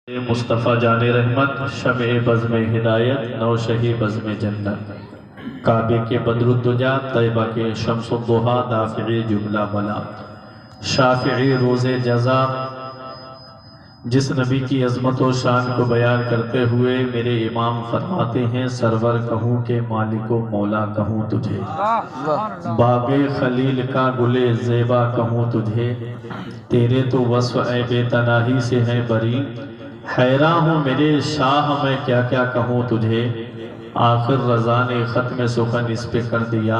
مصطفیٰ جان رحمت، شمع بزم ہدایت، نوشہی بزم جنت، کعبے کے بدر الدجا، طیبہ کے شمس الضحیٰ، دافعی جملہ بلا، شافعی روز جزا۔ جس نبی کی عظمت و شان کو بیان کرتے ہوئے میرے امام فرماتے ہیں، سرور کہوں کہ مالک و مولا کہوں تجھے، باغ خلیل کا گلے زیبا کہوں تجھے، تیرے تو وصف اے بے تناہی سے ہیں بری، حیران ہوں میرے شاہ میں کیا کیا کہوں تجھے، آخر رضا نے ختم سخن اس پہ کر دیا،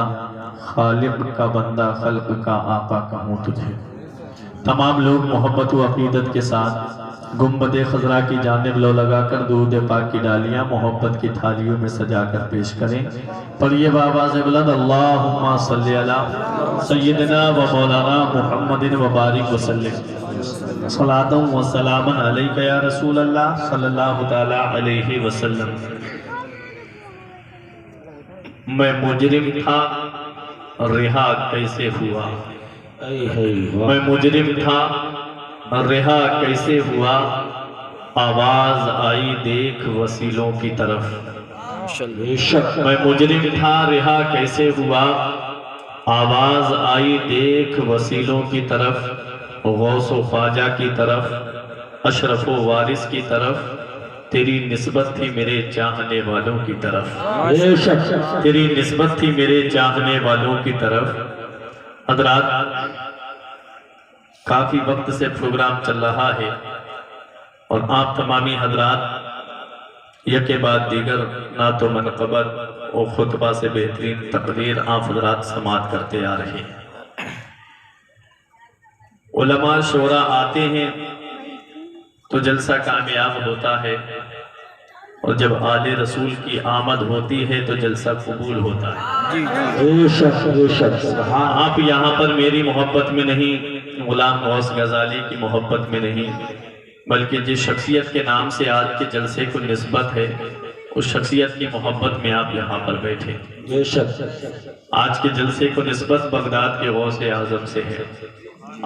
خالق کا بندہ خلق کا آقا کہوں تجھے۔ تمام لوگ محبت و عقیدت کے ساتھ گنبد خضرا کی جانب لو لگا کر درود پاک کی ڈالیاں محبت کی تھالیوں میں سجا کر پیش کریں۔ پڑھیے بآواز بلند، اللہم صلی علی سیدنا و مولانا محمد و بارک وسلم، صلاۃ و سلام علیک یا رسول اللہ صلی اللہ تعالی علیہ وسلم۔ میں مجرم تھا رہا کیسے ہوا، میں مجرم تھا رہا کیسے ہوا، آواز آئی دیکھ وسیلوں کی طرف، میں مجرم تھا رہا کیسے ہوا، آواز آئی دیکھ وسیلوں کی طرف، غوث و خواجہ کی طرف، اشرف و وارث کی طرف، تیری نسبت تھی میرے چاہنے والوں کی طرف، تیری نسبت تھی میرے چاہنے والوں کی طرف۔ حضرات، کافی وقت سے پروگرام چل رہا ہے اور آپ تمامی حضرات یکے بعد دیگر نعت و منقبت اور خطبہ سے بہترین تقریر آپ حضرات سماعت کرتے آ رہے ہیں۔ علماء شورا آتے ہیں تو جلسہ کامیاب ہوتا ہے، اور جب آل رسول کی آمد ہوتی ہے تو جلسہ قبول ہوتا ہے۔ آپ یہاں پر میری محبت میں نہیں، غلام غوث غزالی کی محبت میں نہیں، بلکہ جس شخصیت کے نام سے آج کے جلسے کو نسبت ہے اس شخصیت کی محبت میں آپ یہاں پر بیٹھے۔ آج کے جلسے کو نسبت بغداد کے غوث اعظم سے ہے،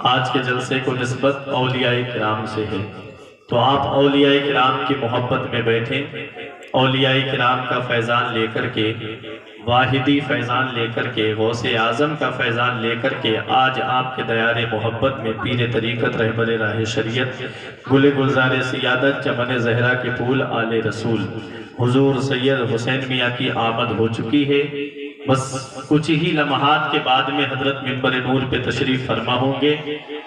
آج کے جلسے کو نسبت اولیاء کرام سے ہے، تو آپ اولیاء کرام کی محبت میں بیٹھیں، اولیاء کرام کا فیضان لے کر کے، واحدی فیضان لے کر کے، غوث اعظم کا فیضان لے کر کے، آج آپ کے دیار محبت میں پیر طریقت رہبر راہ شریعت، گل گلزار سیادت، چمن زہرا کے پھول آل رسول حضور سید حسین میاں کی آمد ہو چکی ہے۔ بس کچھ ہی لمحات کے بعد میں حضرت منبر نور پہ تشریف فرما ہوں گے،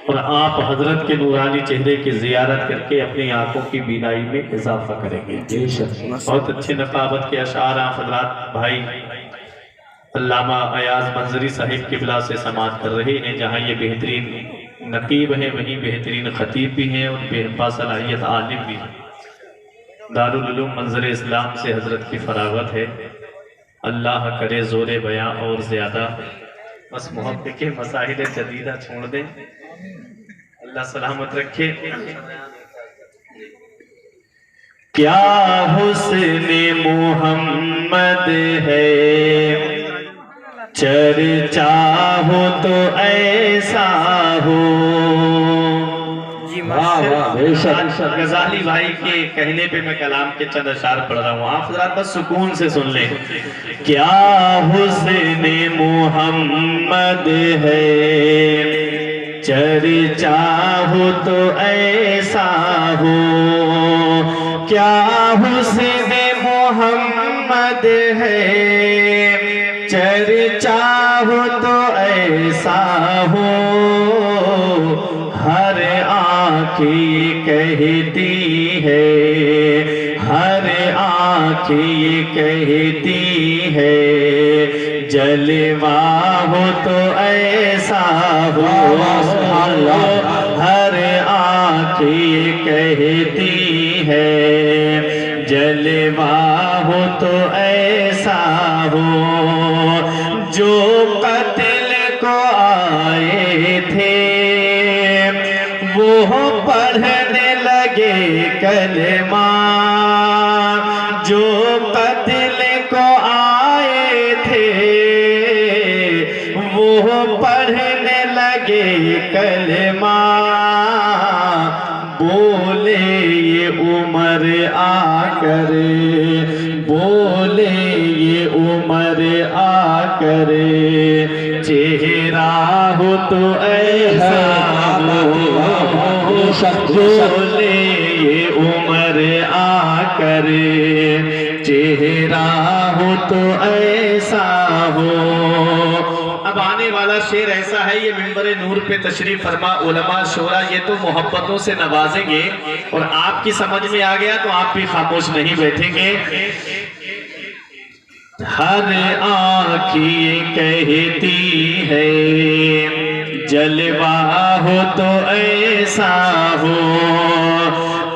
اور آپ حضرت کے نورانی چہرے کی زیارت کر کے اپنی آنکھوں کی بینائی میں اضافہ کریں گے۔ بہت اچھے نقابت کے اشعار آپ حضرات بھائی علامہ ایاز منظری صاحب قبلہ سے سماعت کر رہے ہیں، جہاں یہ بہترین نقیب ہیں وہیں بہترین خطیب بھی ہیں اور بے باصلاحیت عالم بھی ہیں۔ دارالعلوم منظر اسلام سے حضرت کی فراغت ہے، اللہ کرے زور بیاں اور زیادہ، بس محبت کے مساحل جدیدہ چھوڑ دیں، اللہ سلامت رکھے۔ کیا حسن محمد ہے، چرچا ہو تو ایسا ہو۔ غزالی بھائی کے کہنے پہ میں کلام کے چند اشعار پڑھ رہا ہوں، آپ حضرات بس سکون سے سن لیں۔ کیا حسن محمد ہے، چرچا ہو تو ایسا ہو، کیا حسن محمد ہے، چرچا ہو تو ایسا ہو، ہر آنکھ یہ کہتی ہے، ہر آنکھ یہ کہتی ہے، جلوہ ہو تو ایسا ہو، ہر آنکھ یہ کہتی ہے، جلوہ ہو تو ایسا ہو، جو قتل کو آئے تھے وہ پڑھنے لگے کلمہ، جو قتل کو آئے تھے وہ پڑھنے لگے کلمہ، بولے یہ عمر آ کر بولے یہ عمر آ کر چہرہ ہو تو ایسا بولے یہ عمر آ کر چہرہ ہو تو ایسا ہو. اب آنے والا شعر ایسا ہے، یہ منبر نور پہ تشریف فرما علماء شورا یہ تو محبتوں سے نوازیں گے، اور آپ کی سمجھ میں آ گیا تو آپ بھی خاموش نہیں بیٹھیں گے. ہر آنکھ یہ کہتی ہے جلوہ ہو تو ایسا ہو،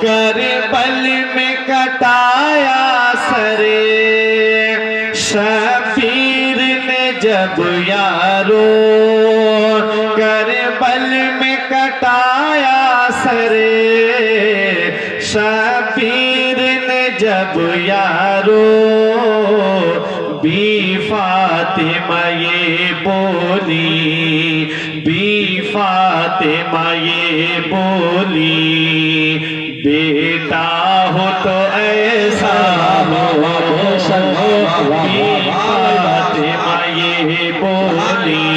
کربل میں کٹایا سر شبیر نے جب یارو، کربل میں کٹایا سر شبیر نے جب یارو، بی فاطمہ یہ بولی، بی فاطمہ یہ بولی، بیٹا ہو تو ایسا ہو، بی فاطمہ یہ بولی،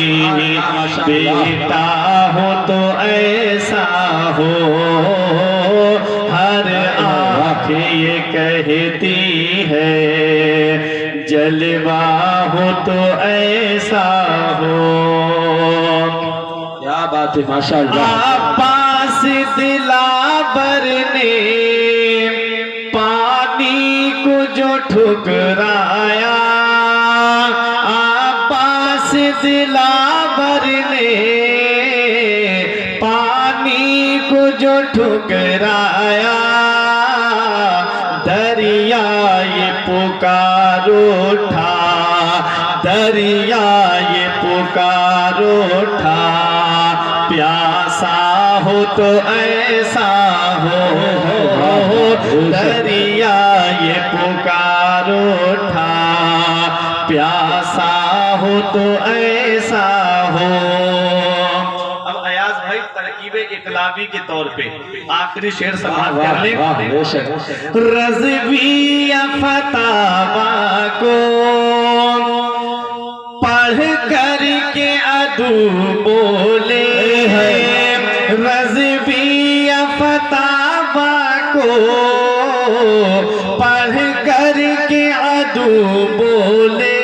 بیٹا ہو تو ایسا ہو. ہر آنکھ یہ کہتی ہے جلوہ ہو تو ایسا ہو. کیا بات ہے ماشاءاللہ. عباس دلاور نے پانی کو جو ٹھکرایا، عباس دلاور نے پانی کو جو ٹھکرایا، دریا یہ پکار اٹھا، دریا یہ پکار اٹھا، پیاسا ہو تو ایسا ہو، دریا یہ پکار اٹھا، پیاسا ہو تو ایسا ہو. اب ایاز بھائی ترکیب اقلابی کے طور پہ آخری شعر سماعت کر لیں. رضوی فتاوا کو پڑھ کر کے عدو بولے ہیں، رضوی فتاوا کو پڑھ کر کے عدو بولے،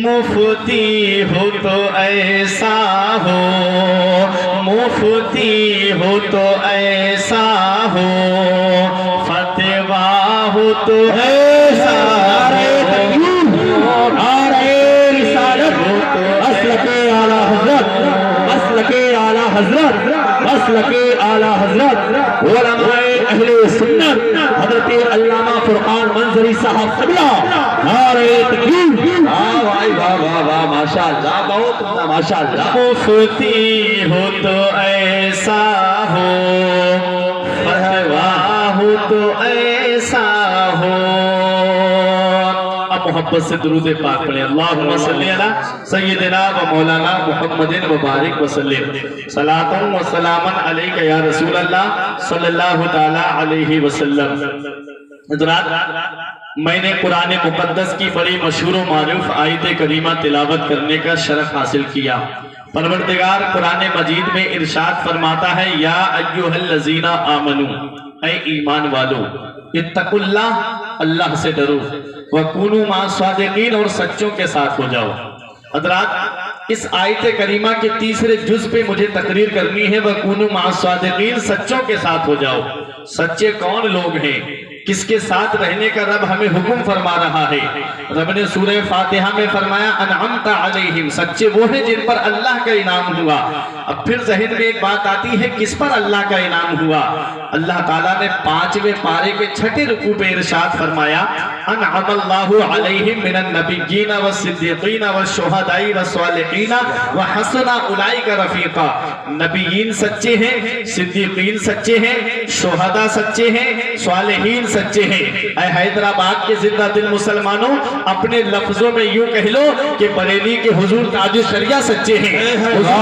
مفتی ہو تو ایسا ہو، مفتی ہو تو ایسا ہو، فتویٰ ہو تو ایسا ہو، مسلک اعلیٰ حضرت علماء اہل سنت حضرت علامہ فرقان منظری صاحب قبلہ نعرہ تکبیر. واہ واہ واہ واہ ماشاءاللہ، بہت عمدہ ماشاءاللہ. مفتی ہو تو ایسا ہو، فتویٰ ہو تو ایسا ہو. اب محبت سے درود پاک پڑھیں. اللہم صلی علی سیدنا و مولانا محمد مبارک وسلم، صلاۃ و سلام علیک یا رسول اللہ صلی اللہ تعالی علیہ وسلم. حضرات، میں نے قرآن مقدس کی بڑی مشہور و معروف آیت کریمہ تلاوت کرنے کا شرف حاصل کیا. پروردگار قرآن مجید میں ارشاد فرماتا ہے، یا ایھا الذین آمنو، اے ایمان والو، اتقوا اللہ، اللہ سے ڈرو، وکونوا مع الصادقین، اور سچوں کے ساتھ ہو جاؤ. حضرات، اس آیت کریمہ کے تیسرے جز پہ مجھے تقریر کرنی ہے، وکونوا مع الصادقین، سچوں کے ساتھ ہو جاؤ. سچے کون لوگ ہیں؟ کس کے ساتھ رہنے کا رب ہمیں حکم فرما رہا ہے؟ رب نے سورہ فاتحہ میں فرمایا انعمت علیہم، سچے وہ ہیں جن پر اللہ کا انعام ہوا. اب پھر ذہن میں ایک بات آتی ہے، کس پر اللہ کا انعام ہوا؟ اللہ تعالیٰ نے 5ویں پارے کے 6 رکوع پہ ارشاد فرمایا، انعم اللہ علیہم من النبیین والصدیقین والشہداء والصالحین وحسن اولئک رفیقا. نبیین سچے ہیں، صدیقین سچے ہیں، شہداء سچے ہیں، صالحین سچے ہیں. اے حیدرآباد کے زندہ دل مسلمانوں، اپنے لفظوں میں یوں کہہ لو کہ بریلی کے حضور تاج الشریعہ سچے ہیں، حضور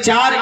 4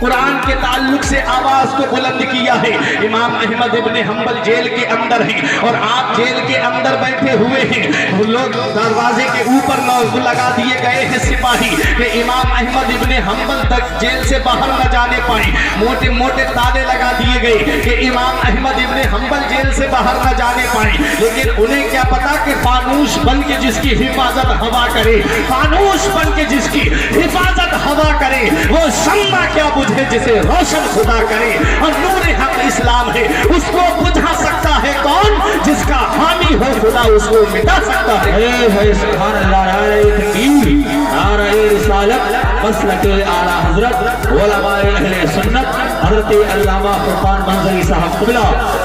قرآن کے تعلق سے آواز کو بلند کیا ہے۔ امام احمد ابن حنبل جیل کے اندر ہیں اور آپ جیل کے اندر بیٹھے ہوئے ہیں، لوگ دروازے کے اوپر لگا دیے گئے ہیں سپاہی کہ امام احمد ابن حنبل تک جیل سے باہر نہ جانے پائیں، موٹے موٹے تالے لگا دیے گئے کہ امام احمد ابن حنبل جیل سے باہر نہ جانے پائیں۔ لیکن انہیں کیا پتا کہ فانوس بن کے جس کی حفاظت ہوا کرے، فانوس بن کے جس کی حفاظت ہوا کرے، وہ شمع کیا بجھے جسے روشن خدا کرے، اور نور حق اسلام ہے، اس کو بجھا سکتا ہے کون؟ جس کا حامی ہو خدا اس کو مٹا سکتا ہے۔ ہے سبحان اللہ، نعرہ تکبیر، نعرہ رسالت، مسلک اعلی حضرت علماء اہل سنت حضرت علامہ فرقان منظری صاحب قبلہ،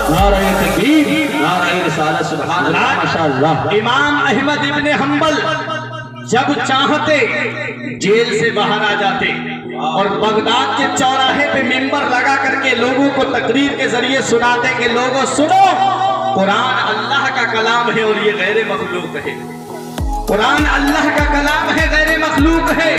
نعرہ تکبیر، نعرہ رسالت، سبحان اللہ، ماشاءاللہ۔ امام احمد ابن حنبل جب چاہتے جیل سے باہر آ جاتے اور بغداد کے چوراہے پہ منبر لگا کر کے لوگوں کو تقریر کے ذریعے سناتے کہ لوگوں سنو، قرآن اللہ کا کلام ہے اور یہ غیر مخلوق ہے، قرآن اللہ کا کلام ہے، غیر مخلوق ہے۔